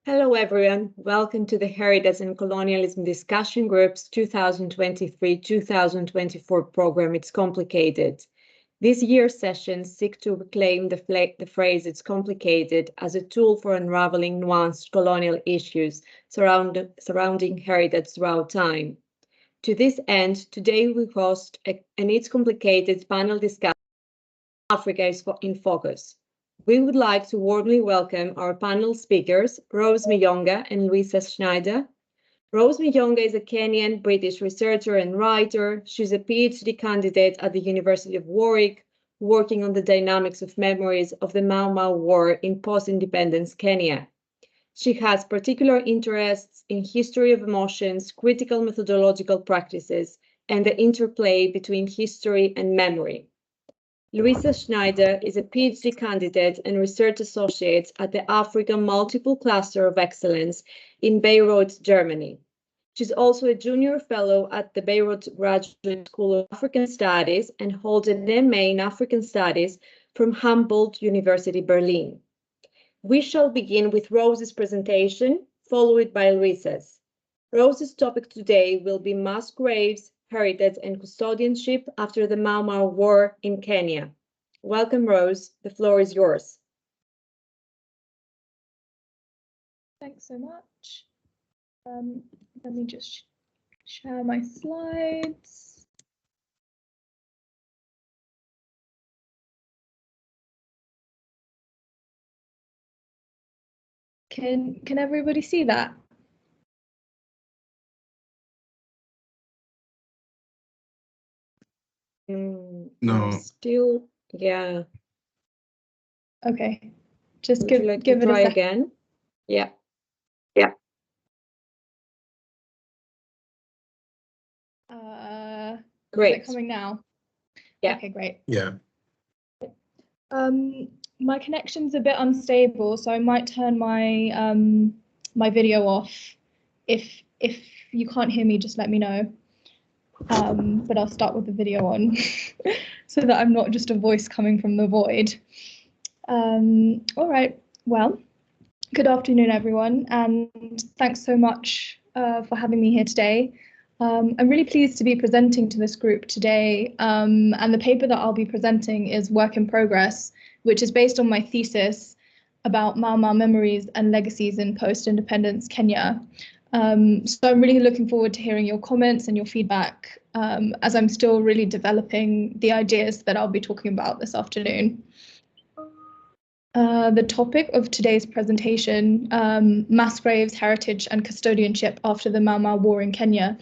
Hello everyone, welcome to the Heritage and Colonialism Discussion Group's 2023-2024 program, It's Complicated. This year's sessions seek to reclaim the phrase It's Complicated as a tool for unraveling nuanced colonial issues surrounding heritage throughout time. To this end, today we host an It's Complicated panel discussion, Africa is in Focus. We would like to warmly welcome our panel speakers, Rose Miyonga and LUISA SCHNEIDER. Rose Miyonga is a Kenyan-British researcher and writer. She's a PhD candidate at the University of Warwick, working on the dynamics of memories of the Mau Mau War in post-independence Kenya. She has particular interests in history of emotions, critical methodological practices, and the interplay between history and memory. LUISA SCHNEIDER is a PhD candidate and research associate at the Africa Multiple Cluster of Excellence in Bayreuth, Germany. She's also a junior fellow at the Bayreuth Graduate School of African Studies and holds an MA in African Studies from Humboldt University, Berlin. We shall begin with Rose's presentation, followed by LUISA's. Rose's topic today will be mass graves, heritage and custodianship after the Mau Mau War in Kenya. Welcome, Rose. The floor is yours. Thanks so much. Let me just share my slides. Can everybody see that? No. Still, yeah. Okay. Just Would give you like give to it try a second. again? Yeah. Great. Is it coming now? Yeah. Okay, great. Yeah. My connection's a bit unstable, so I might turn my my video off. If you can't hear me, just let me know. But I'll start with the video on so that I'm not just a voice coming from the void. All right, well, good afternoon, everyone, and thanks so much for having me here today. I'm really pleased to be presenting to this group today, and the paper that I'll be presenting is Work in Progress, which is based on my thesis about Mau Mau memories and legacies in post-independence Kenya. So I'm really looking forward to hearing your comments and your feedback as I'm still really developing the ideas that I'll be talking about this afternoon. The topic of today's presentation, mass graves, heritage and custodianship after the Mau Mau War in Kenya,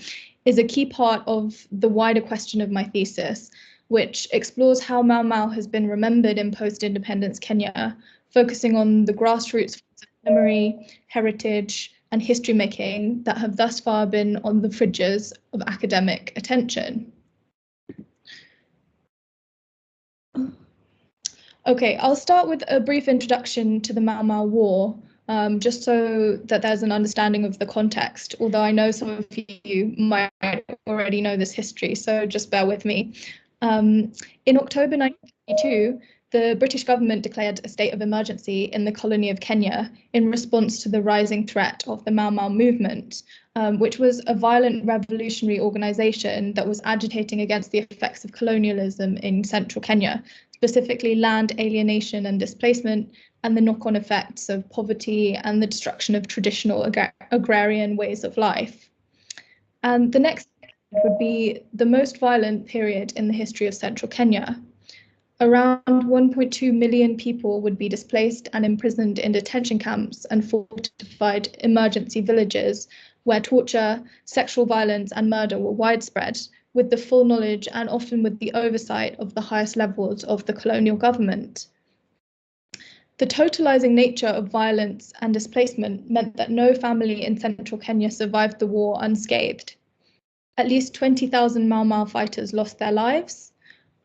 is a key part of the wider question of my thesis, which explores how Mau Mau has been remembered in post-independence Kenya, focusing on the grassroots memory, heritage and history making that have thus far been on the fringes of academic attention. Okay, I'll start with a brief introduction to the Mau Mau War, just so that there's an understanding of the context, although I know some of you might already know this history, so just bear with me. In October 1952, the British government declared a state of emergency in the colony of Kenya in response to the rising threat of the Mau Mau movement, which was a violent revolutionary organisation that was agitating against the effects of colonialism in central Kenya, specifically land alienation and displacement, and the knock-on effects of poverty and the destruction of traditional agrarian ways of life. And the next would be the most violent period in the history of central Kenya. Around 1.2 million people would be displaced and imprisoned in detention camps and fortified emergency villages where torture, sexual violence and murder were widespread, with the full knowledge and often with the oversight of the highest levels of the colonial government. The totalizing nature of violence and displacement meant that no family in central Kenya survived the war unscathed. At least 20,000 Mau Mau fighters lost their lives.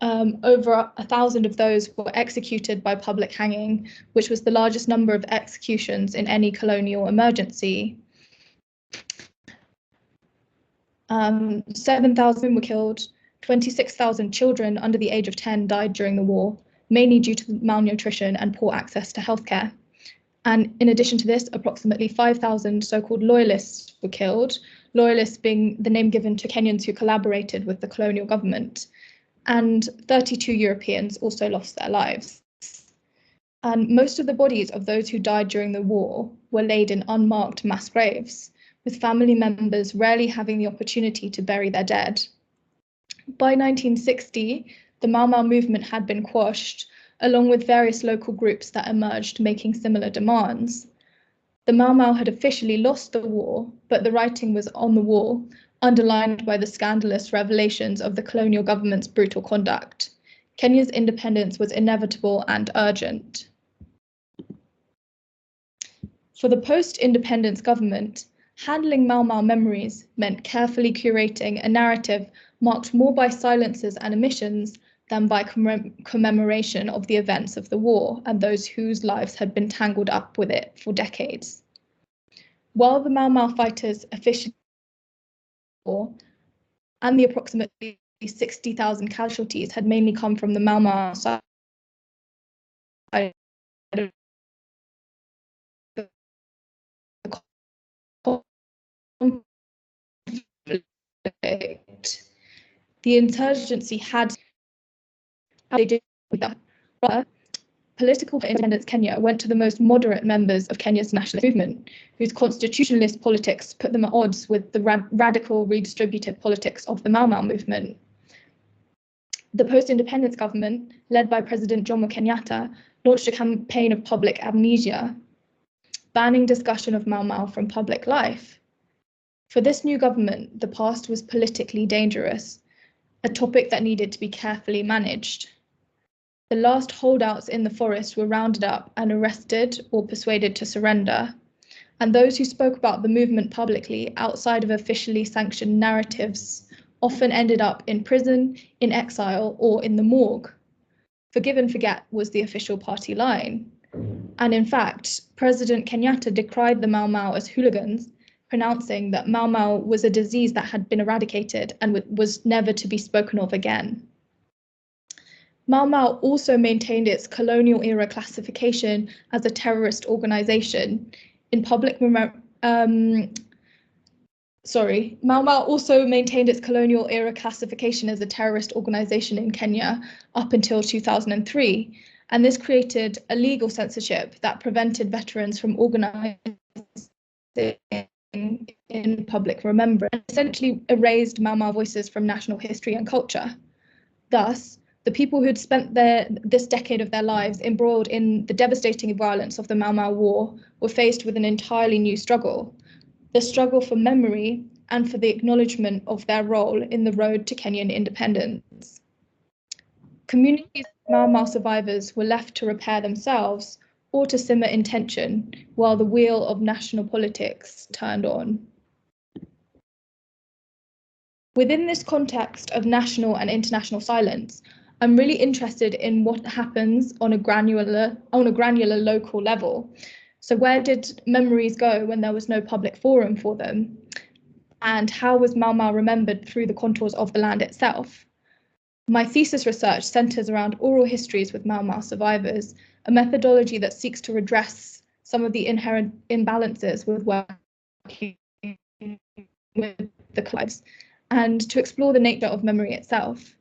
Over 1,000 of those were executed by public hanging, which was the largest number of executions in any colonial emergency. 7,000 were killed, 26,000 children under the age of 10 died during the war, mainly due to malnutrition and poor access to healthcare. And in addition to this, approximately 5,000 so-called loyalists were killed, loyalists being the name given to Kenyans who collaborated with the colonial government. And 32 Europeans also lost their lives. And most of the bodies of those who died during the war were laid in unmarked mass graves, with family members rarely having the opportunity to bury their dead. By 1960, the Mau Mau movement had been quashed, along with various local groups that emerged making similar demands. The Mau Mau had officially lost the war, but the writing was on the wall, underlined by the scandalous revelations of the colonial government's brutal conduct. Kenya's independence was inevitable and urgent. For the post-independence government, handling Mau Mau memories meant carefully curating a narrative marked more by silences and omissions than by commemoration of the events of the war and those whose lives had been tangled up with it for decades. While the Mau Mau fighters officially and the approximately 60,000 casualties had mainly come from the Mau Mau side of the conflict, the insurgency had they did with that. Political independence Kenya went to the most moderate members of Kenya's nationalist movement, whose constitutionalist politics put them at odds with the radical redistributive politics of the Mau Mau movement. The post-independence government, led by President Jomo Kenyatta, launched a campaign of public amnesia, banning discussion of Mau Mau from public life. For this new government, the past was politically dangerous, a topic that needed to be carefully managed. The last holdouts in the forest were rounded up and arrested or persuaded to surrender, and those who spoke about the movement publicly outside of officially sanctioned narratives often ended up in prison, in exile, or in the morgue. Forgive and forget was the official party line. And in fact, President Kenyatta decried the Mau Mau as hooligans, pronouncing that Mau Mau was a disease that had been eradicated and was never to be spoken of again. Mau Mau also maintained its colonial era classification as a terrorist organization. Mau Mau also maintained its colonial era classification as a terrorist organization in Kenya up until 2003, and this created a legal censorship that prevented veterans from organizing in public remembrance, essentially erased Mau Mau voices from national history and culture. Thus, the people who'd spent this decade of their lives embroiled in the devastating violence of the Mau Mau War were faced with an entirely new struggle, the struggle for memory and for the acknowledgement of their role in the road to Kenyan independence. Communities of Mau Mau survivors were left to repair themselves or to simmer in tension while the wheel of national politics turned on. Within this context of national and international silence, I'm really interested in what happens on a granular local level. So where did memories go when there was no public forum for them? And how was Mau Mau remembered through the contours of the land itself? My thesis research centres around oral histories with Mau Mau survivors, a methodology that seeks to redress some of the inherent imbalances with working with the lives and to explore the nature of memory itself.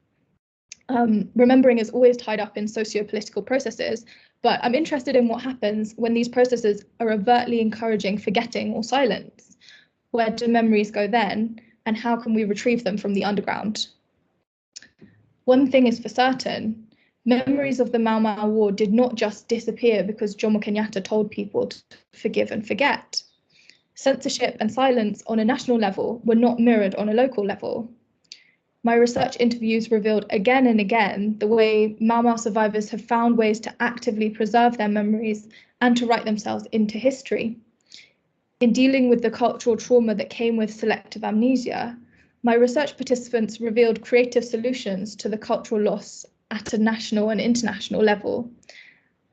Remembering is always tied up in socio-political processes, but I'm interested in what happens when these processes are overtly encouraging forgetting or silence. Where do memories go then, and how can we retrieve them from the underground? One thing is for certain, memories of the Mau Mau War did not just disappear because Jomo Kenyatta told people to forgive and forget. Censorship and silence on a national level were not mirrored on a local level. My research interviews revealed again and again the way Mau Mau survivors have found ways to actively preserve their memories and to write themselves into history. In dealing with the cultural trauma that came with selective amnesia, my research participants revealed creative solutions to the cultural loss at a national and international level.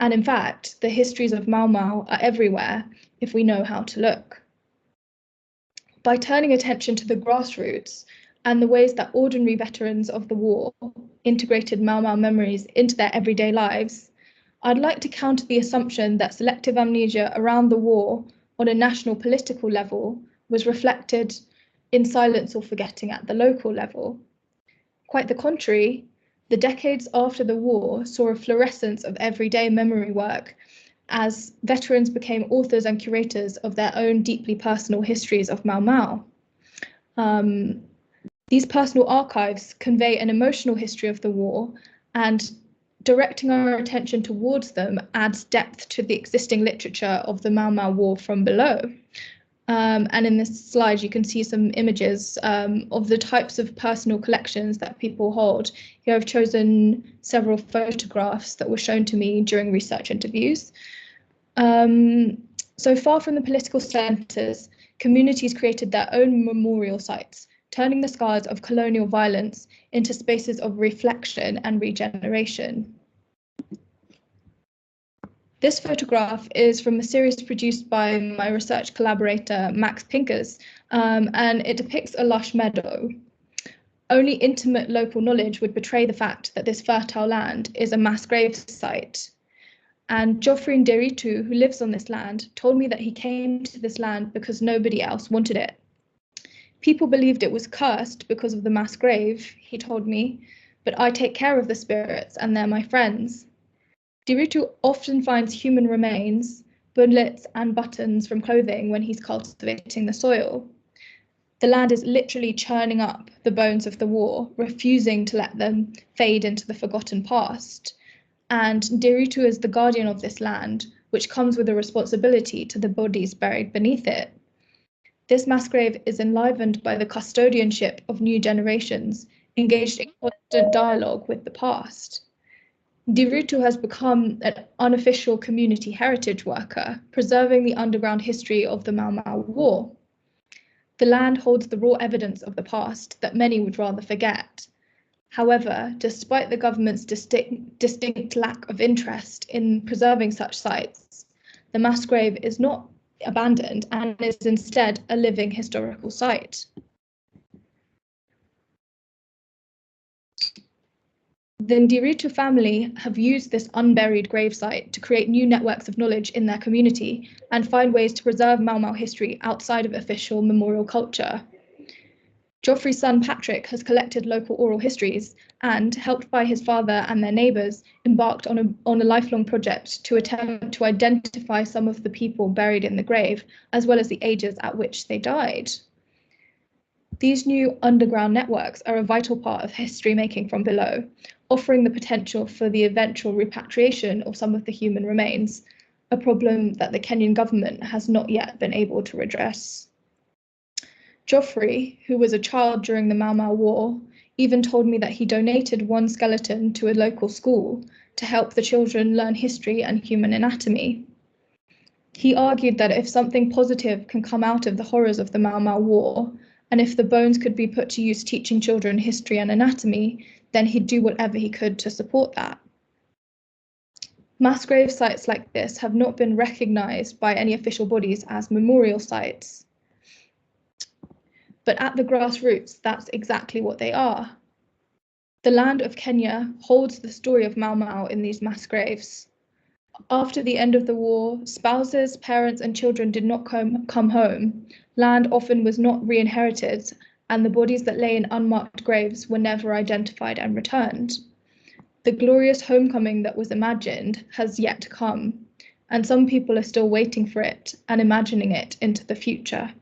And in fact, the histories of Mau Mau are everywhere if we know how to look. By turning attention to the grassroots, and the ways that ordinary veterans of the war integrated Mau Mau memories into their everyday lives, I'd like to counter the assumption that selective amnesia around the war on a national political level was reflected in silence or forgetting at the local level. Quite the contrary, the decades after the war saw a fluorescence of everyday memory work as veterans became authors and curators of their own deeply personal histories of Mau Mau. These personal archives convey an emotional history of the war, and directing our attention towards them adds depth to the existing literature of the Mau Mau War from below. And in this slide, you can see some images of the types of personal collections that people hold. Here I've chosen several photographs that were shown to me during research interviews. So far from the political centres, communities created their own memorial sites, turning the scars of colonial violence into spaces of reflection and regeneration. This photograph is from a series produced by my research collaborator, Max Pinkers, and it depicts a lush meadow. Only intimate local knowledge would betray the fact that this fertile land is a mass grave site. And Geoffrey Nderitu, who lives on this land, told me that he came to this land because nobody else wanted it. People believed it was cursed because of the mass grave, he told me, but I take care of the spirits and they're my friends. Nderitu often finds human remains, bullets and buttons from clothing when he's cultivating the soil. The land is literally churning up the bones of the war, refusing to let them fade into the forgotten past. And Nderitu is the guardian of this land, which comes with a responsibility to the bodies buried beneath it. This mass grave is enlivened by the custodianship of new generations, engaged in constant dialogue with the past. Nderitu has become an unofficial community heritage worker, preserving the underground history of the Mau Mau War. The land holds the raw evidence of the past that many would rather forget. However, despite the government's distinct lack of interest in preserving such sites, the mass grave is not abandoned and is instead a living historical site. The Nderitu family have used this unburied gravesite to create new networks of knowledge in their community and find ways to preserve Mau Mau history outside of official memorial culture. Geoffrey's son Patrick has collected local oral histories and, helped by his father and their neighbours, embarked on a lifelong project to attempt to identify some of the people buried in the grave, as well as the ages at which they died. These new underground networks are a vital part of history making from below, offering the potential for the eventual repatriation of some of the human remains, a problem that the Kenyan government has not yet been able to redress. Geoffrey, who was a child during the Mau Mau War, even told me that he donated one skeleton to a local school to help the children learn history and human anatomy. He argued that if something positive can come out of the horrors of the Mau Mau War, and if the bones could be put to use teaching children history and anatomy, then he'd do whatever he could to support that. Mass grave sites like this have not been recognised by any official bodies as memorial sites. But at the grassroots, that's exactly what they are. The land of Kenya holds the story of Mau Mau in these mass graves. After the end of the war, spouses, parents and children did not come home. Land often was not re-inherited, and the bodies that lay in unmarked graves were never identified and returned. The glorious homecoming that was imagined has yet to come, and some people are still waiting for it and imagining it into the future.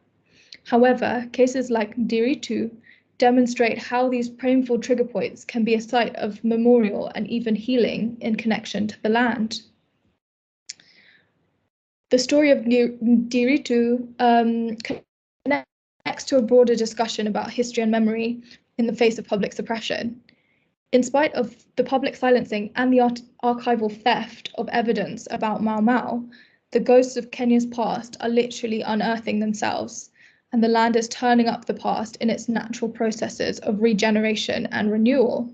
However, cases like Nderitu demonstrate how these painful trigger points can be a site of memorial and even healing in connection to the land. The story of Nderitu connects to a broader discussion about history and memory in the face of public suppression. In spite of the public silencing and the archival theft of evidence about Mau Mau, the ghosts of Kenya's past are literally unearthing themselves, and the land is turning up the past in its natural processes of regeneration and renewal.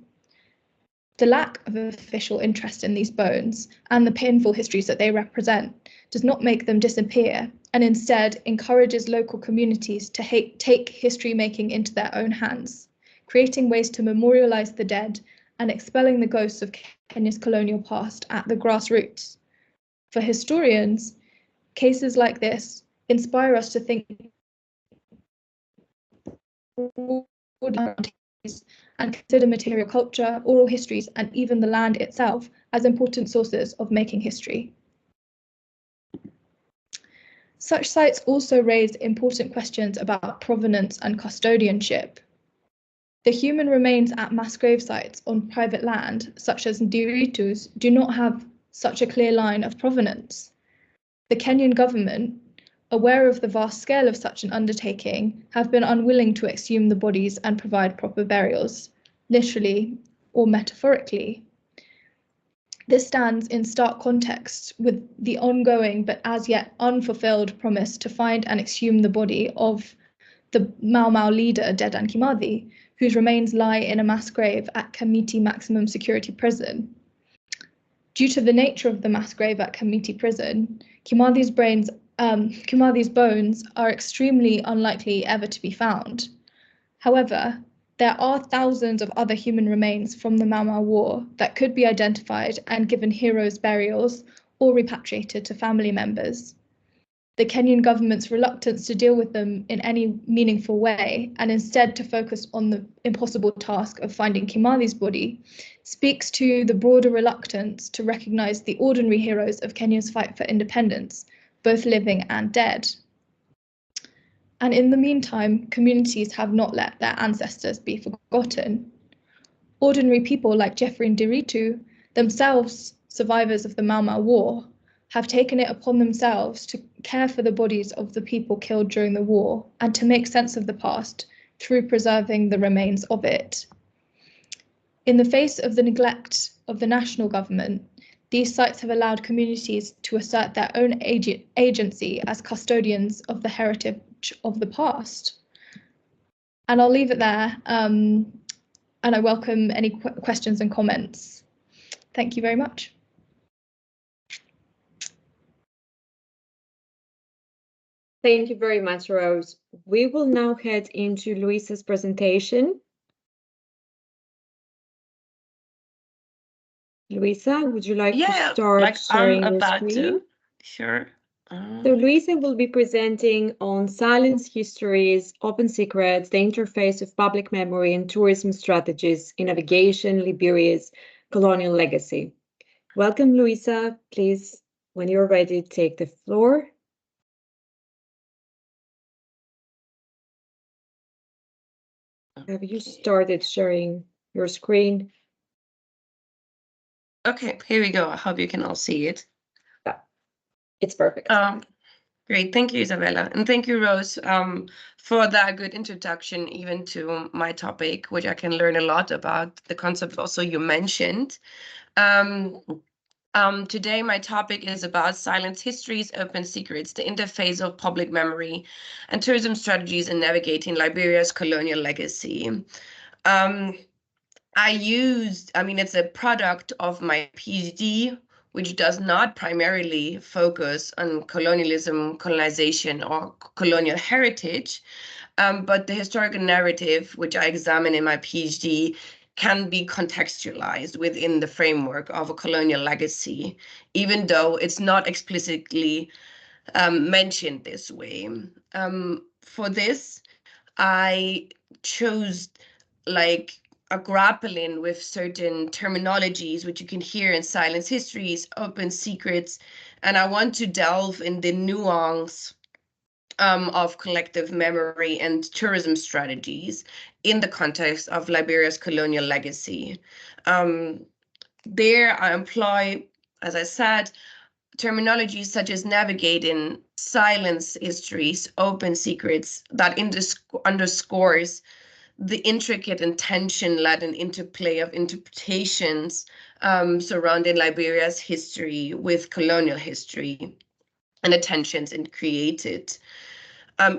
The lack of official interest in these bones and the painful histories that they represent does not make them disappear, and instead encourages local communities to take history making into their own hands, creating ways to memorialize the dead and expelling the ghosts of Kenya's colonial past at the grassroots. For historians, cases like this inspire us to think and consider material culture, oral histories, and even the land itself as important sources of making history. Such sites also raise important questions about provenance and custodianship. The human remains at mass grave sites on private land, such as Ndiritus, do not have such a clear line of provenance. The Kenyan government, aware of the vast scale of such an undertaking, have been unwilling to exhume the bodies and provide proper burials, literally or metaphorically. This stands in stark context with the ongoing but as yet unfulfilled promise to find and exhume the body of the Mau Mau leader, Dedan Kimathi, whose remains lie in a mass grave at Kamiti Maximum Security Prison. Due to the nature of the mass grave at Kamiti Prison, Kimathi's bones are extremely unlikely ever to be found. However, there are thousands of other human remains from the Mau Mau War that could be identified and given heroes' burials or repatriated to family members. The Kenyan government's reluctance to deal with them in any meaningful way and instead to focus on the impossible task of finding Kimathi's body speaks to the broader reluctance to recognise the ordinary heroes of Kenya's fight for independence, both living and dead. And in the meantime, communities have not let their ancestors be forgotten. Ordinary people like Jeffrey Ndiritu, themselves survivors of the Mau Mau War, have taken it upon themselves to care for the bodies of the people killed during the war and to make sense of the past through preserving the remains of it. In the face of the neglect of the national government, these sites have allowed communities to assert their own agency as custodians of the heritage of the past. And I'll leave it there, and I welcome any questions and comments. Thank you very much. Thank you very much, Rose. We will now head into LUISA's presentation. LUISA, would you like to start sharing your screen? Sure. So LUISA will be presenting on silence histories, open secrets, the interface of public memory and tourism strategies in navigation, Liberia's colonial legacy. Welcome, LUISA. Please, when you're ready, take the floor. Have you started sharing your screen? Okay, here we go. I hope you can all see it. Yeah, it's perfect. Great, thank you, Isabella. And thank you, Rose, for that good introduction even to my topic, which I can learn a lot about the concept also you mentioned. Today, my topic is about silence histories, open secrets, the interface of public memory and tourism strategies in navigating Liberia's colonial legacy. It's a product of my PhD, which does not primarily focus on colonialism, colonization, or colonial heritage, but the historical narrative, which I examine in my PhD, can be contextualized within the framework of a colonial legacy, even though it's not explicitly mentioned this way. For this, I chose a grappling with certain terminologies, which you can hear in silence histories, open secrets, and I want to delve in the nuance of collective memory and tourism strategies in the context of Liberia's colonial legacy. There I employ, as I said, terminologies such as navigating, silence histories, open secrets that underscores the intricate and tension-laden interplay of interpretations surrounding Liberia's history with colonial history and the tensions it created.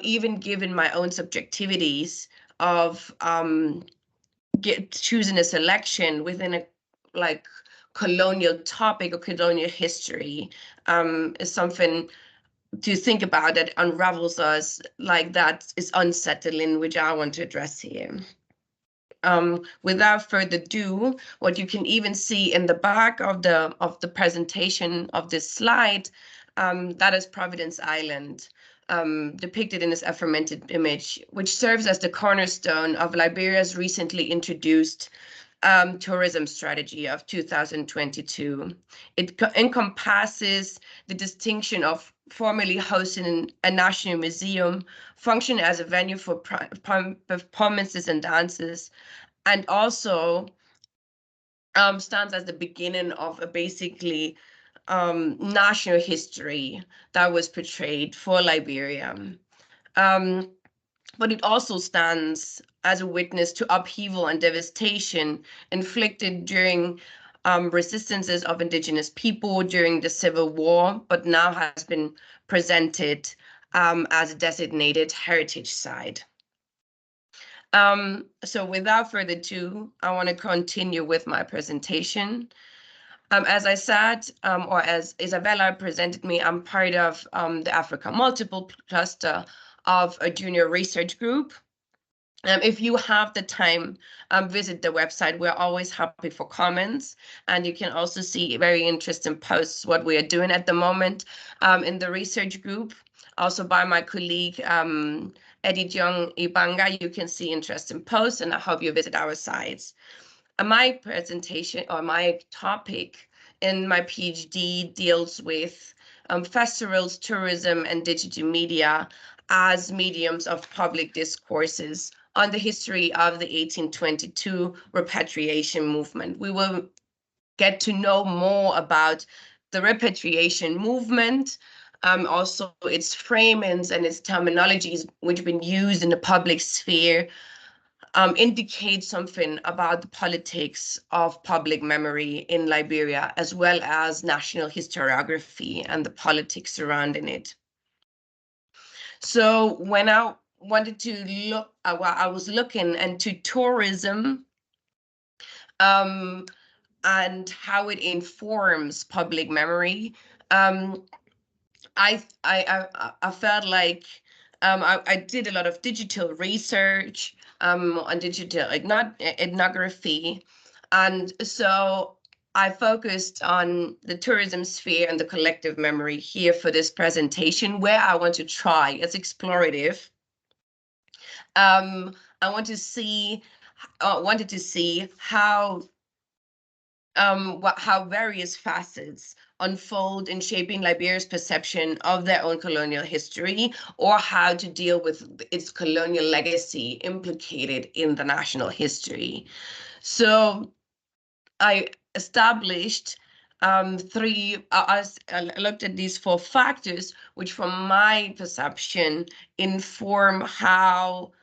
Even given my own subjectivities of choosing a selection within a colonial topic or colonial history is something to think about that unravels us, that is unsettling, which I want to address here. without further ado, what you can even see in the back of the presentation of this slide, that is Providence Island, depicted in this aforementioned image, which serves as the cornerstone of Liberia's recently introduced tourism strategy of 2022. It encompasses the distinction of formerly hosting a national museum, functioning as a venue for performances and dances, and also stands as the beginning of a basically national history that was portrayed for Liberia. But it also stands as a witness to upheaval and devastation inflicted during resistances of indigenous people during the Civil War, but now has been presented as a designated heritage site. So without further ado, I want to continue with my presentation. As I said, or as Isabella presented me, I'm part of the Africa Multiple cluster of a junior research group. If you have the time, visit the website. We're always happy for comments, and you can also see very interesting posts, what we are doing at the moment in the research group. Also by my colleague, Eddie Jong Ibanga, you can see interesting posts, and I hope you visit our sites. My presentation, or my topic in my PhD, deals with festivals, tourism, and digital media as mediums of public discourses on the history of the 1822 repatriation movement. We will get to know more about the repatriation movement, also its framings and its terminologies which have been used in the public sphere, indicate something about the politics of public memory in Liberia, as well as national historiography and the politics surrounding it. So when I wanted to look, I was looking into tourism and how it informs public memory. I felt like I did a lot of digital research on digital ethnography, and so I focused on the tourism sphere and the collective memory here for this presentation, where I want to try, it's explorative. I wanted to see how various facets unfold in shaping Liberia's perception of their own colonial history, or how to deal with its colonial legacy implicated in the national history. So I established I looked at these 4 factors, which from my perception inform how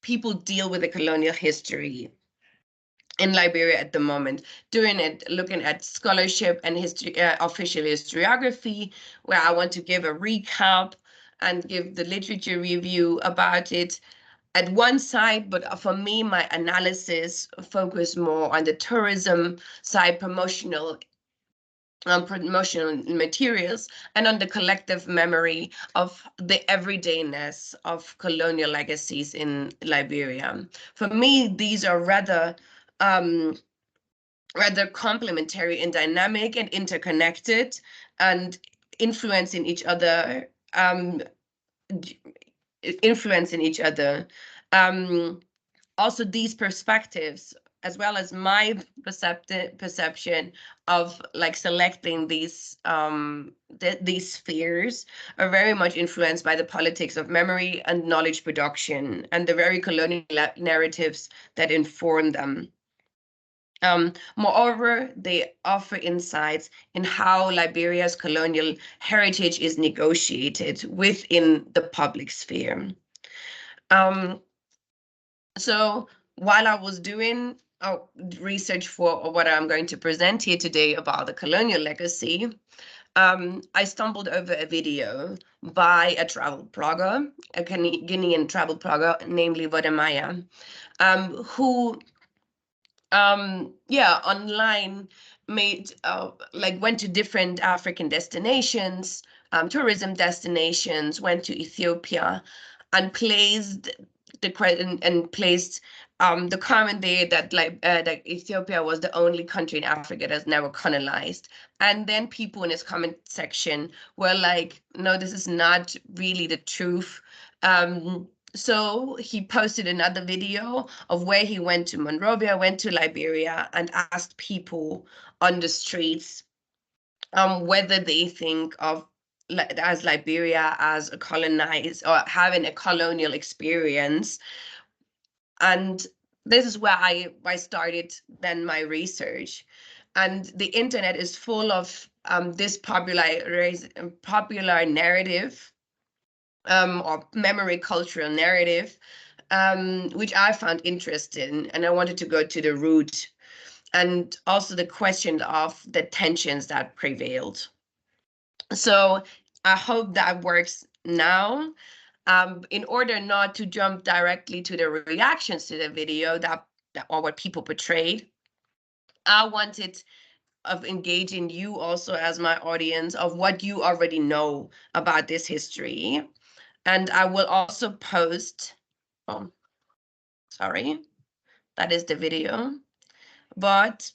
people deal with the colonial history in Liberia at the moment, looking at scholarship and history, official historiography, where I want to give a recap and give the literature review about it at one side, but for me, my analysis focused more on the tourism side, promotional materials, and on the collective memory of the everydayness of colonial legacies in Liberia. For me, these are rather complementary and dynamic and interconnected and influencing each other. Also, these perspectives, as well as my perception of like selecting these spheres, are very much influenced by the politics of memory and knowledge production and the very colonial narratives that inform them. Moreover, they offer insights in how Liberia's colonial heritage is negotiated within the public sphere. So while I was doing research for what I'm going to present here today about the colonial legacy, I stumbled over a video by a travel blogger, a Guinean travel blogger, namely Vodemaya, who online went to different African destinations, tourism destinations, went to Ethiopia, and placed the question and placed the comment there that that Ethiopia was the only country in Africa that's never colonized. And then people in his comment section were like, no, this is not really the truth. So he posted another video of where he went to Monrovia, went to Liberia, and asked people on the streets whether they think of as Liberia as a colonized or having a colonial experience. And this is where I started then my research. And the internet is full of this popular narrative or memory cultural narrative, which I found interesting, and I wanted to go to the root and also the question of the tensions that prevailed. So I hope that works now. In order not to jump directly to the reactions to the video that or what people portrayed, I wanted of engaging you also as my audience of what you already know about this history. And I will also post, oh, sorry, that is the video. But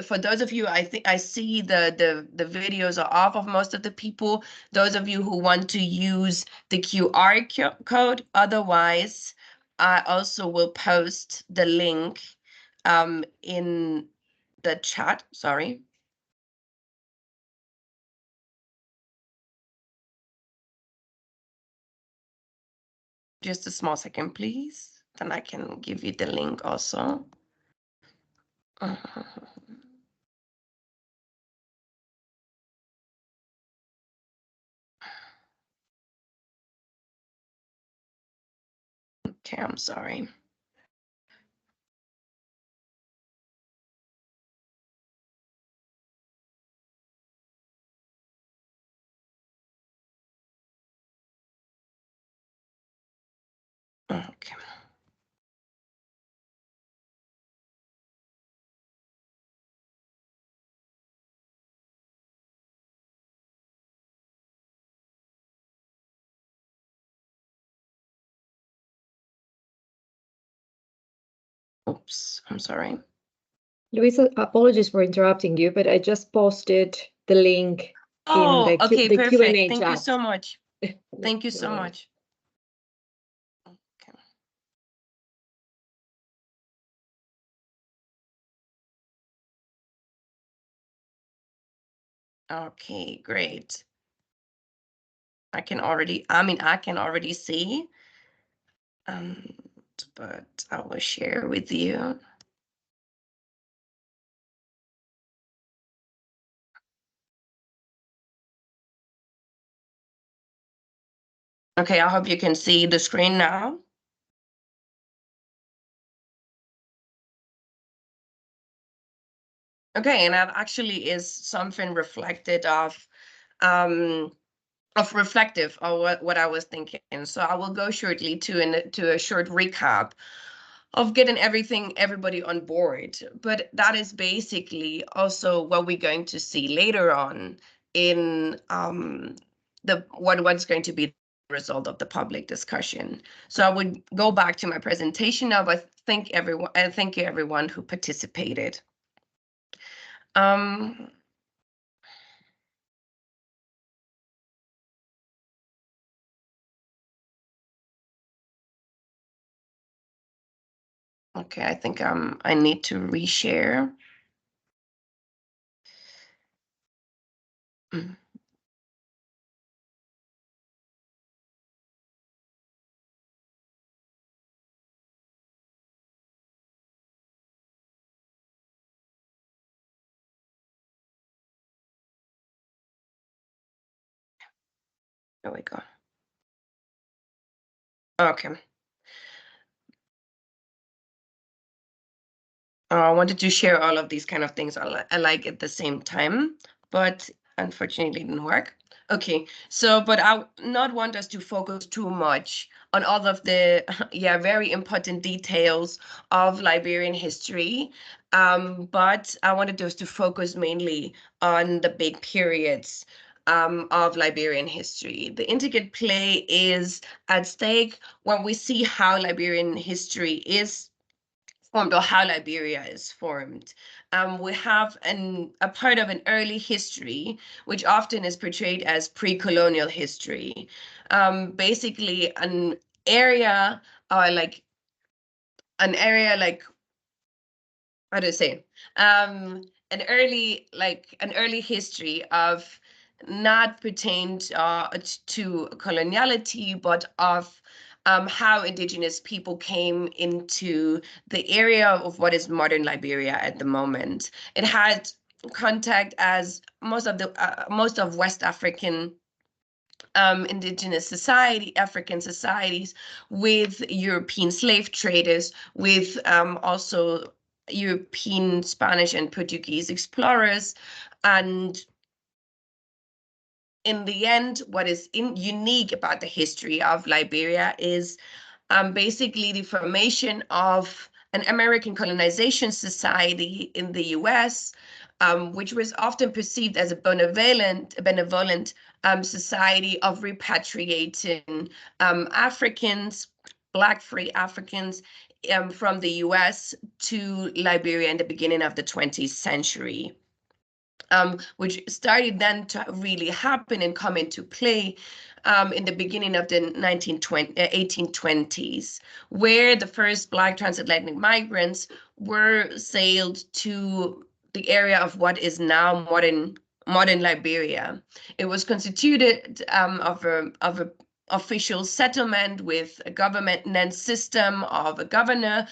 for those of you, I think I see the videos are off of most of the people. Those of you who want to use the QR code, otherwise, I also will post the link in the chat. Sorry. Just a small second, please. Then I can give you the link also. Okay, I'm sorry. Okay. Oops, I'm sorry. Luisa, apologies for interrupting you, but I just posted the link in the, okay, the perfect. Q&A Thank chat. you so much. Thank you so much. Okay. Okay, great. I can already see, but I will share with you. Okay, I hope you can see the screen now. Okay, and that actually is something reflected of reflective of what I was thinking. So I will go shortly to a short recap of getting everybody on board. But that is basically also what we're going to see later on in what's going to be the result of the public discussion. So I would go back to my presentation now, but thank you everyone who participated. Okay, I think I need to reshare. There we go. Okay. I wanted to share all of these kind of things I like at the same time, but unfortunately it didn't work. Okay, so but I not want us to focus too much on all of the very important details of Liberian history, but I wanted us to focus mainly on the big periods. of Liberian history. The intricate play is at stake when we see how Liberian history is formed, or how Liberia is formed. We have a part of an early history, which often is portrayed as pre-colonial history. Basically an area, like how do I say, an early history of not pertained to coloniality, but of how indigenous people came into the area of what is modern Liberia at the moment. It had contact as most of West African indigenous African societies, with European slave traders, with also European, Spanish, and Portuguese explorers. And in the end, what is unique about the history of Liberia is basically the formation of an American colonization society in the US, which was often perceived as a benevolent society of repatriating Africans, Black free Africans, from the US to Liberia in the beginning of the 20th century. Which started then to really happen and come into play in the beginning of the 1820s, where the first Black transatlantic migrants were sailed to the area of what is now modern Liberia. It was constituted of a official settlement with a government system of a governor,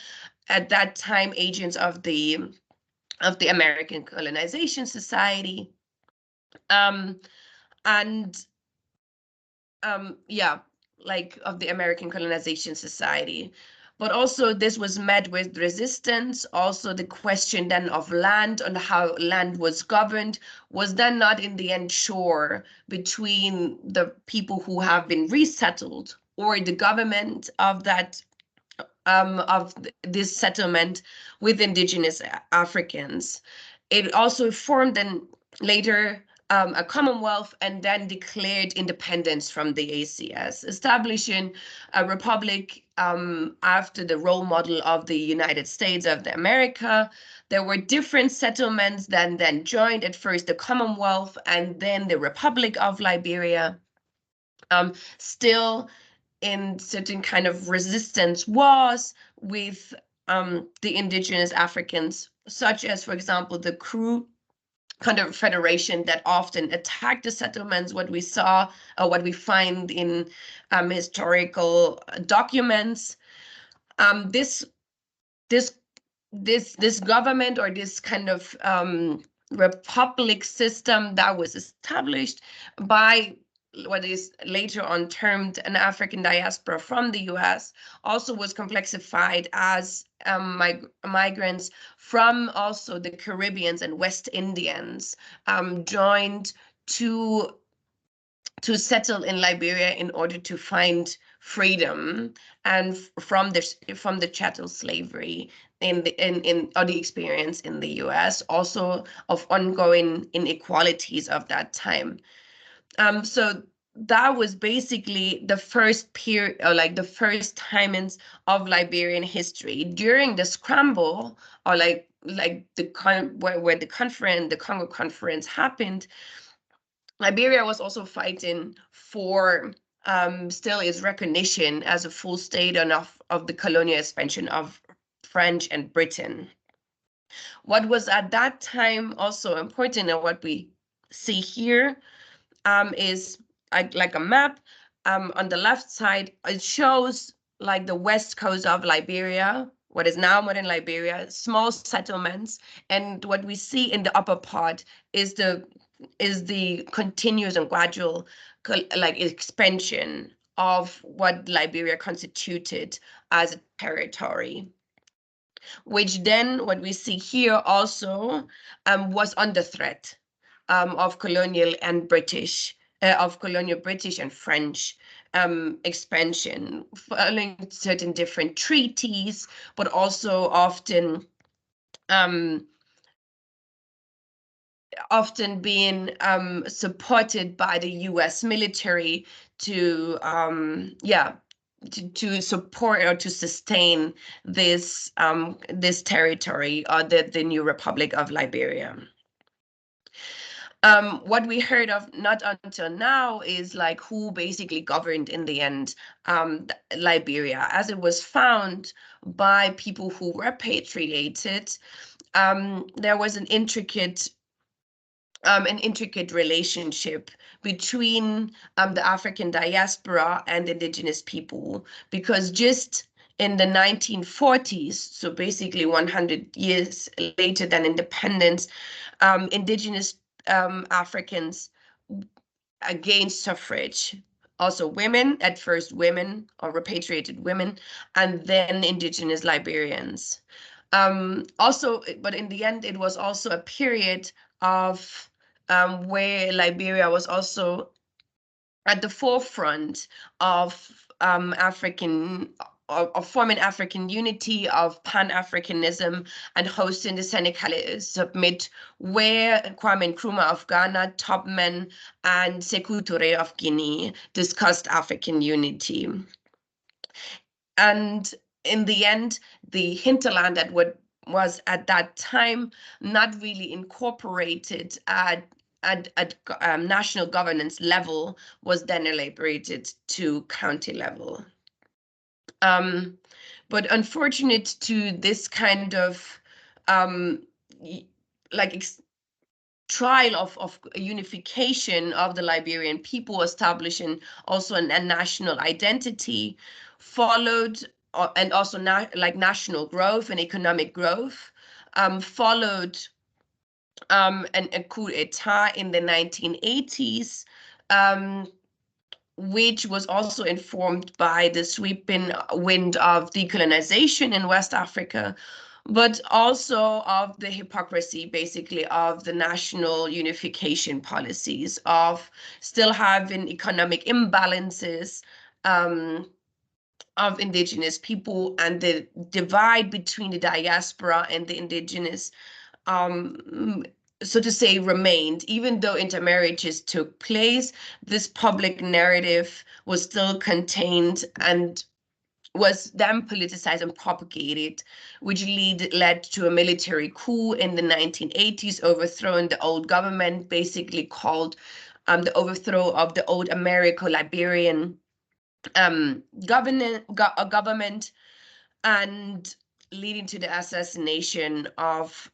at that time agents of the American Colonization Society, of the American Colonization Society. But also this was met with resistance. Also the question then of land and how land was governed was then not in the end sure between the people who have been resettled or the government of that of this settlement with indigenous Africans. It also formed then later a commonwealth and then declared independence from the ACS, establishing a republic after the role model of the United States of America. There were different settlements that then joined, at first the Commonwealth and then the Republic of Liberia. Still in certain kind of resistance wars with the indigenous Africans, such as, for example, the Kru Confederation that often attacked the settlements, what we saw, or what we find in historical documents. This government, or this kind of republic system that was established by what is later on termed an African diaspora from the US, also was complexified as migrants from also the Caribbeans and West Indians joined to settle in Liberia in order to find freedom and from the chattel slavery or the experience in the US, also of ongoing inequalities of that time. So that was basically the first period, or like the first timings of Liberian history. During the scramble, or like where the Congo conference happened, Liberia was also fighting for still its recognition as a full state of the colonial expansion of French and Britain. What was at that time also important, and what we see here, is like a map. On the left side, it shows like the west coast of Liberia, what is now modern Liberia, small settlements, and what we see in the upper part is the continuous and gradual expansion of what Liberia constituted as a territory, which then what we see here also was under threat of colonial British and French expansion, following certain different treaties, but also often often being supported by the US military to to support or to sustain this this territory, or the new Republic of Liberia. What we heard of not until now is like who basically governed in the end Liberia, as it was found by people who repatriated. There was an intricate relationship between the African diaspora and indigenous people, because just in the 1940s, so basically 100 years later than independence, indigenous Africans gained suffrage. Also women, at first women or repatriated women, and then indigenous Liberians. Also, but in the end, it was also a period of where Liberia was also at the forefront of of forming African unity, of Pan-Africanism, and hosting the Senegalese Summit, where Kwame Nkrumah of Ghana, Tubman, and Sékou Touré of Guinea discussed African unity. And in the end, the hinterland that was at that time not really incorporated at national governance level was then elaborated to county level. But unfortunate to this kind of trial of unification of the Liberian people, establishing also a national identity, followed, and also national growth and economic growth, followed a coup d'etat in the 1980s, which was also informed by the sweeping wind of decolonization in West Africa, but also of the hypocrisy, basically, of the national unification policies, of still having economic imbalances of indigenous people, and the divide between the diaspora and the indigenous, so to say, remained. Even though intermarriages took place, this public narrative was still contained and was then politicized and propagated, which led to a military coup in the 1980s, overthrowing the old government, basically called the overthrow of the old Americo-Liberian government, and leading to the assassination of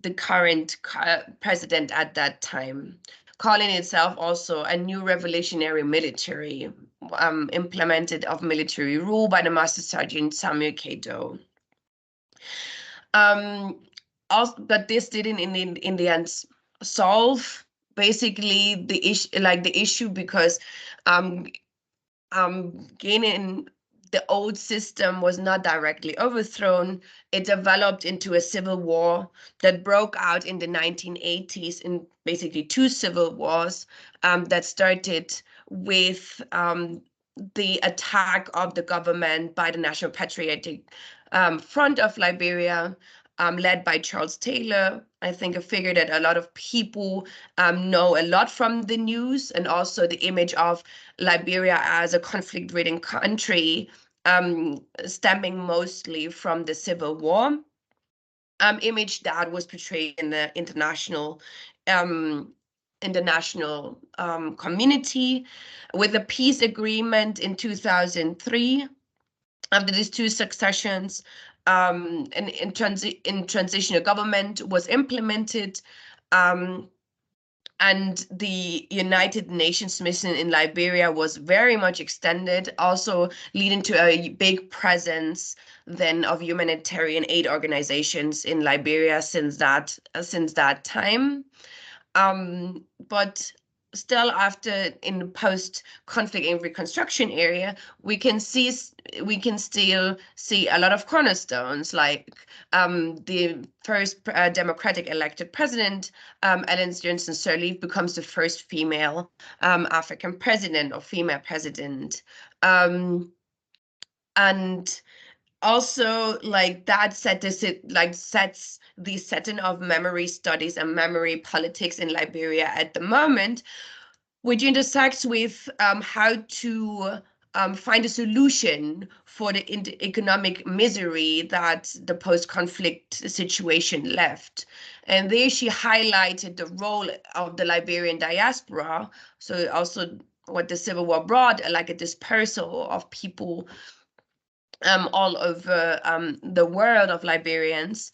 the current president at that time, calling itself also a new revolutionary military, implemented of military rule by the Master Sergeant Samuel Kedo. Also, but this didn't in the end solve basically the issue, because gaining the old system was not directly overthrown. It developed into a civil war that broke out in the 1980s, in basically two civil wars that started with the attack of the government by the National Patriotic Front of Liberia, led by Charles Taylor. I think a figure that a lot of people know a lot from the news, and also the image of Liberia as a conflict-ridden country, stemming mostly from the Civil War, image that was portrayed in the international community, with a peace agreement in 2003. After these two successions, in transitional government was implemented, and the United Nations mission in Liberia was very much extended, also leading to a big presence then of humanitarian aid organizations in Liberia since that time. But still, after in the post-conflict and reconstruction area, we can still see a lot of cornerstones, like the first democratic elected president, Ellen Johnson Sirleaf, becomes the first female African president or female president, and also, like, that sets the setting of memory studies and memory politics in Liberia at the moment, which intersects with how to find a solution for the economic misery that the post-conflict situation left. And there she highlighted the role of the Liberian diaspora, so also what the Civil War brought, like a dispersal of people all over the world of Liberians,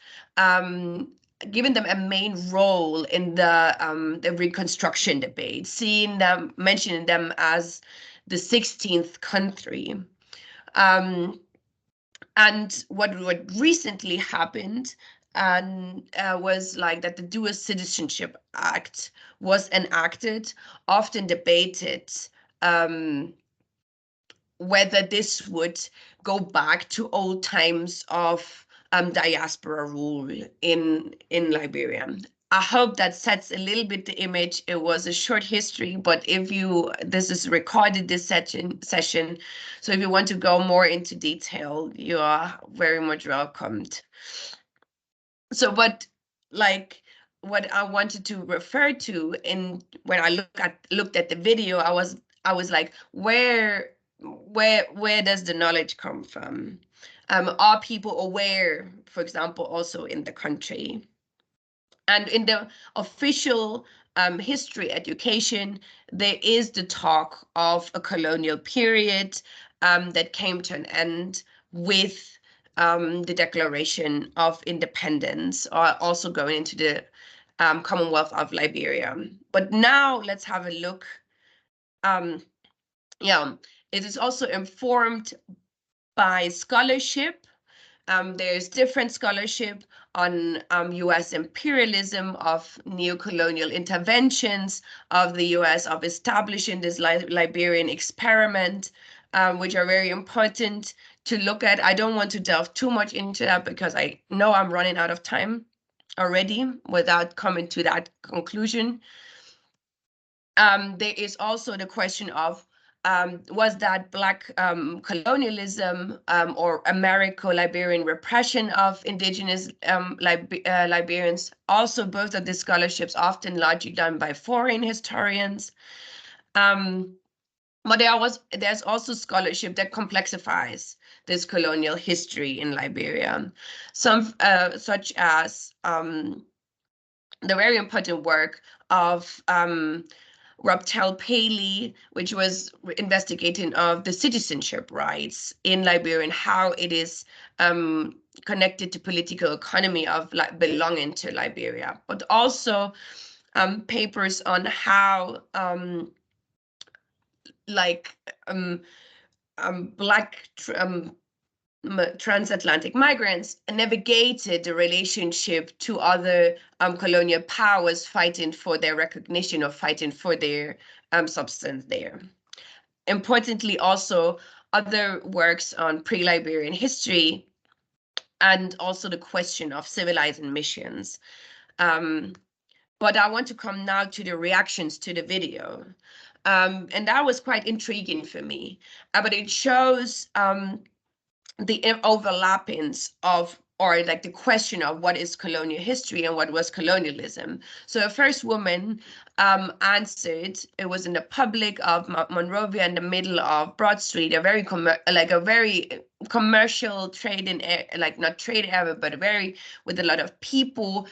giving them a main role in the Reconstruction debate, mentioning them as the 16th country. And what recently happened was like that the Dual Citizenship Act was enacted, often debated whether this would go back to old times of diaspora rule in Liberia. I hope that sets a little bit the image. It was a short history, but this is recorded, this session, so if you want to go more into detail, you are very much welcomed. So what I wanted to refer to when I looked at the video, I was like, where does the knowledge come from? Are people aware, for example, also in the country? And in the official history education, there is the talk of a colonial period that came to an end with the Declaration of Independence, or also going into the Commonwealth of Liberia. But now let's have a look. It is also informed by scholarship. There's different scholarship on US imperialism, of neo-colonial interventions of the US, of establishing this Liberian experiment, which are very important to look at. I don't want to delve too much into that because I know I'm running out of time already without coming to that conclusion. There is also the question of was that Black colonialism or Americo-Liberian repression of indigenous Liberians? Also, both of these scholarships often largely done by foreign historians. But there's also scholarship that complexifies this colonial history in Liberia. Some such as the very important work of Robtel Paley, which was investigating of the citizenship rights in Liberia and how it is connected to political economy of belonging to Liberia, but also papers on how Black transatlantic migrants navigated the relationship to other colonial powers, fighting for their recognition or fighting for their substance there. Importantly, also other works on pre-Liberian history and also the question of civilizing missions. But I want to come now to the reactions to the video. And that was quite intriguing for me, but it shows the overlappings of, or like the question of what is colonial history and what was colonialism. So a first woman answered, it was in the public of Monrovia in the middle of Broad Street, a very commercial trading, like not trade area, but with a lot of people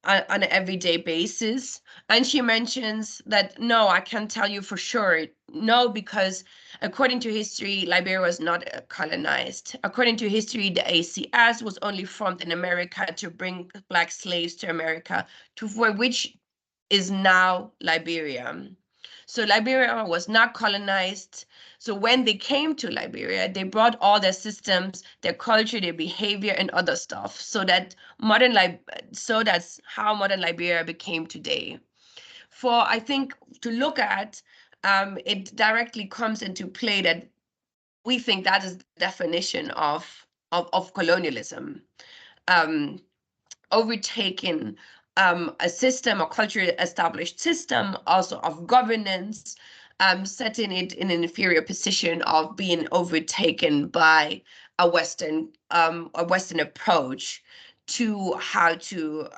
on an everyday basis. And she mentions that, no, I can't tell you for sure. No, because according to history, Liberia was not colonized. According to history, the ACS was only formed in America to bring Black slaves to America, which is now Liberia. So Liberia was not colonized. So when they came to Liberia, they brought all their systems, their culture, their behavior, and other stuff. So that's how modern Liberia became today. I think to look at, it directly comes into play that we think that is the definition of colonialism, overtaking a system, a culturally established system, also of governance, setting it in an inferior position of being overtaken by a Western approach to how to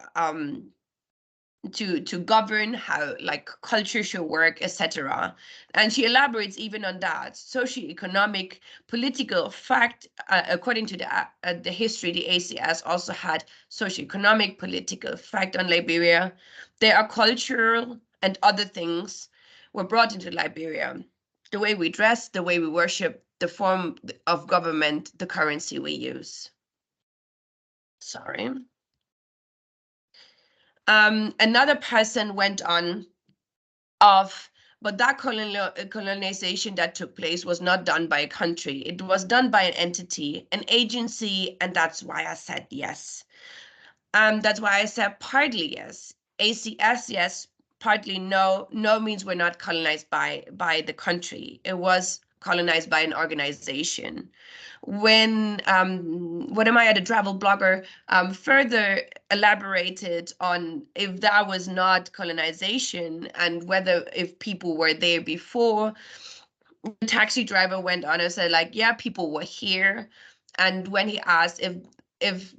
govern, how like culture should work, etc. And she elaborates even on that. Socioeconomic, political fact, according to the history, the ACS also had socioeconomic, political fact on Liberia. There are cultural and other things were brought into Liberia. The way we dress, the way we worship, the form of government, the currency we use. Sorry. Another person went on but that colonization that took place was not done by a country. It was done by an entity, an agency, and that's why I said yes. That's why I said partly yes. ACS, yes. Partly no. No means we're not colonized by the country. It was colonized by an organization. When Wodemaya, the travel blogger, further elaborated on if that was not colonization and whether if people were there before, the taxi driver went on and said, like, yeah, people were here. And when he asked if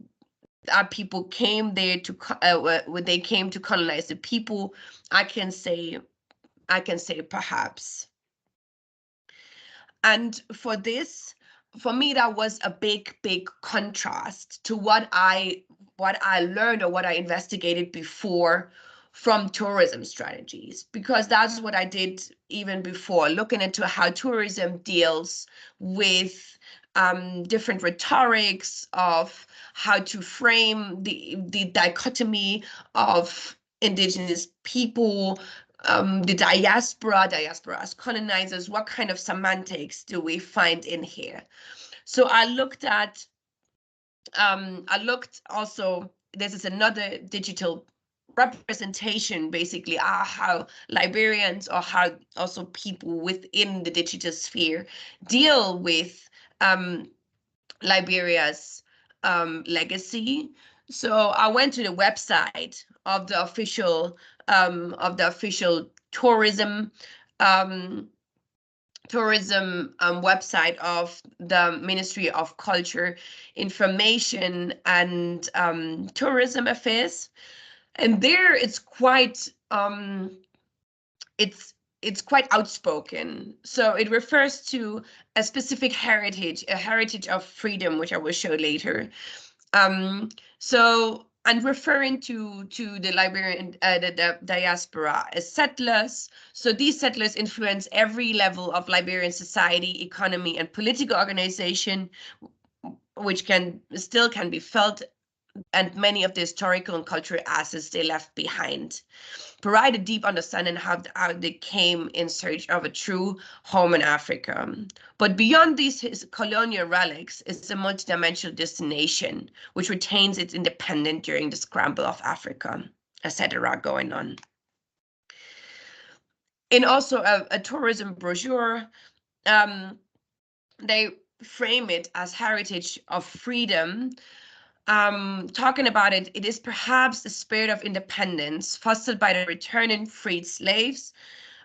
people came there to when they came to colonize the people, I can say perhaps. And for me, that was a big contrast to what I learned or what I investigated before from tourism strategies, because that's what I did even before, looking into how tourism deals with different rhetorics of how to frame the dichotomy of indigenous people, the diaspora as colonizers. What kind of semantics do we find in here? So I looked also, this is another digital representation, basically, how Liberians or how also people within the digital sphere deal with Liberia's legacy. So I went to the website of the official tourism website of the Ministry of Culture, Information and Tourism Affairs, and there it's quite it's quite outspoken. So it refers to a specific heritage, a heritage of freedom, which I will show later. And referring to the Liberian the diaspora as settlers. So these settlers influence every level of Liberian society, economy, and political organization, which still can be felt, and many of the historical and cultural assets they left behind. Provide a deep understanding how they came in search of a true home in Africa. But beyond these colonial relics is a multidimensional destination, which retains its independence during the scramble of Africa, etc. going on. In also a tourism brochure, they frame it as heritage of freedom. Talking about it, it is perhaps the spirit of independence fostered by the returning freed slaves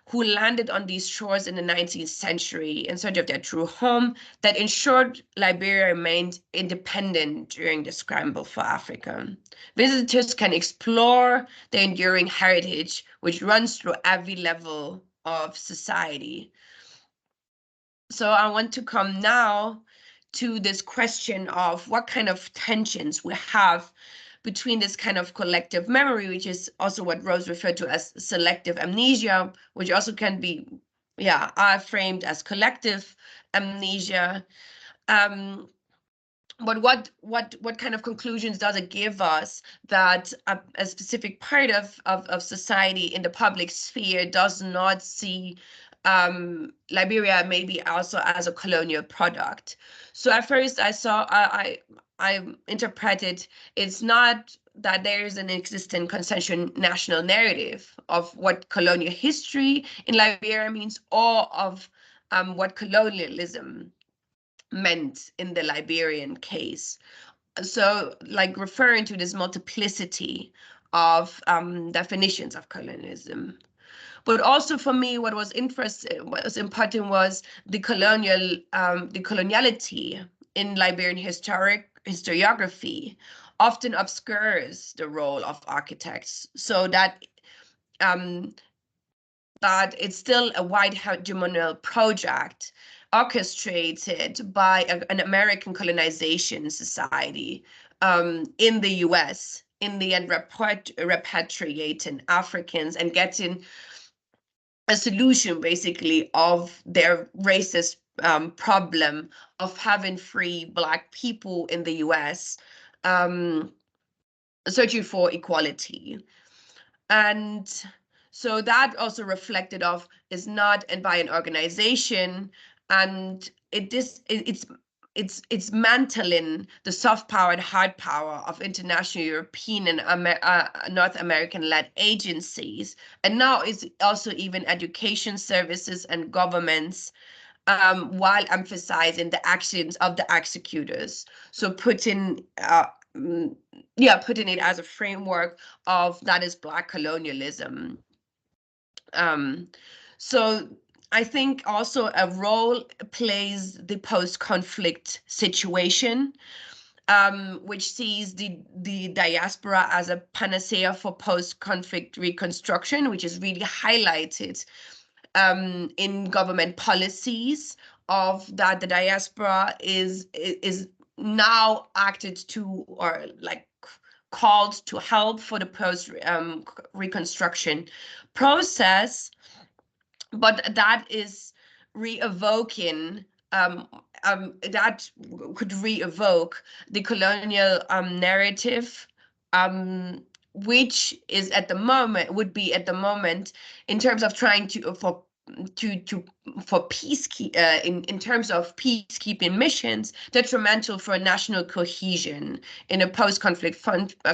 who landed on these shores in the 19th century in search of their true home that ensured Liberia remained independent during the scramble for Africa. Visitors can explore the enduring heritage, which runs through every level of society. So I want to come now to this question of what kind of tensions we have between this kind of collective memory, which is also what Rose referred to as selective amnesia, which also can be, framed as collective amnesia. But what kind of conclusions does it give us that a specific part of society in the public sphere does not see Liberia maybe also as a colonial product? So at first I interpreted it's not that there is an existing consensual national narrative of what colonial history in Liberia means, or of what colonialism meant in the Liberian case. So like referring to this multiplicity of definitions of colonialism. But also for me, what was important was the coloniality in Liberian historiography often obscures the role of architects, so that that it's still a white hegemonial project orchestrated by an American colonization society in the US, in the end repatriating Africans and getting a solution basically of their racist problem of having free Black people in the US searching for equality. And so that also reflected of is not and by an organization, and it's mantling the soft power and hard power of international European and North American-led agencies, and now it's also even education services and governments, while emphasizing the actions of the executors. So putting it as a framework of that is Black colonialism. So I think also a role plays the post-conflict situation, which sees the diaspora as a panacea for post-conflict reconstruction, which is really highlighted in government policies of that the diaspora is now acted to, or like called to help for the post reconstruction process, but that is re-evoking that could re-evoke the colonial narrative, which is at the moment would be at the moment in terms of trying to for peace in terms of peacekeeping missions, detrimental for national cohesion in a post-conflict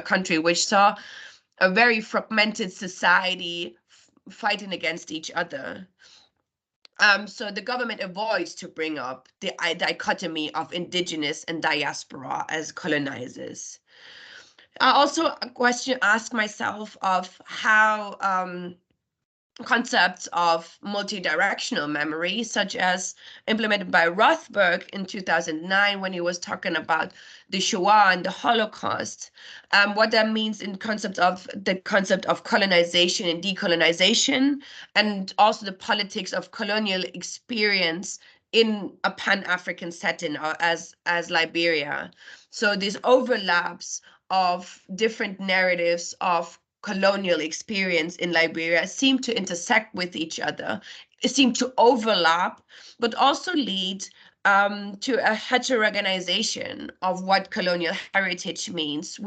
country which saw a very fragmented society fighting against each other. So the government avoids to bring up the dichotomy of indigenous and diaspora as colonizers. I also ask myself of how concepts of multi-directional memory, such as implemented by Rothberg in 2009 when he was talking about the Shoah and the Holocaust, what that means in the concept of colonization and decolonization, and also the politics of colonial experience in a Pan-African setting as Liberia. So these overlaps of different narratives of colonial experience in Liberia seem to intersect with each other, seem to overlap, but also lead to a heterogenization of what colonial heritage means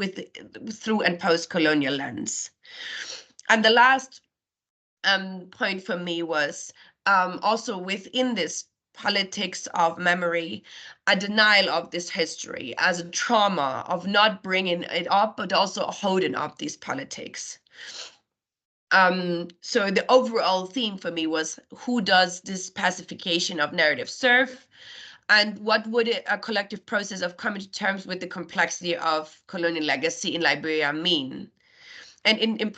through and post-colonial lens. And the last point for me was also within this politics of memory, a denial of this history as a trauma of not bringing it up, but also holding up these politics. So the overall theme for me was, who does this pacification of narrative serve? And what would a collective process of coming to terms with the complexity of colonial legacy in Liberia mean? And in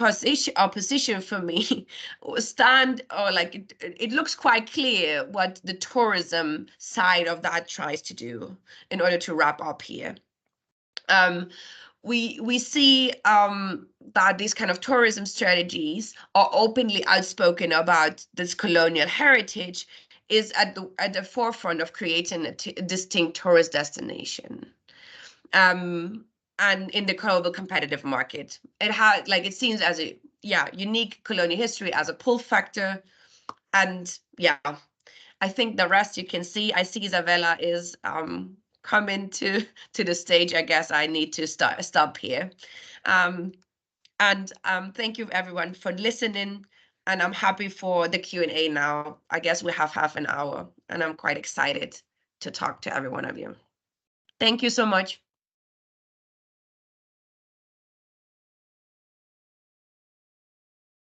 opposition for me, it looks quite clear what the tourism side of that tries to do in order to wrap up here. We see that these kind of tourism strategies are openly outspoken about this colonial heritage is at the forefront of creating a distinct tourist destination. And in the global competitive market, it seems as a unique colonial history as a pull factor. And I think the rest you can see. I see Isabella is coming to the stage. I guess I need to stop here. Thank you everyone for listening, and I'm happy for the Q&A now. I guess we have half an hour, and I'm quite excited to talk to every one of you. Thank you so much.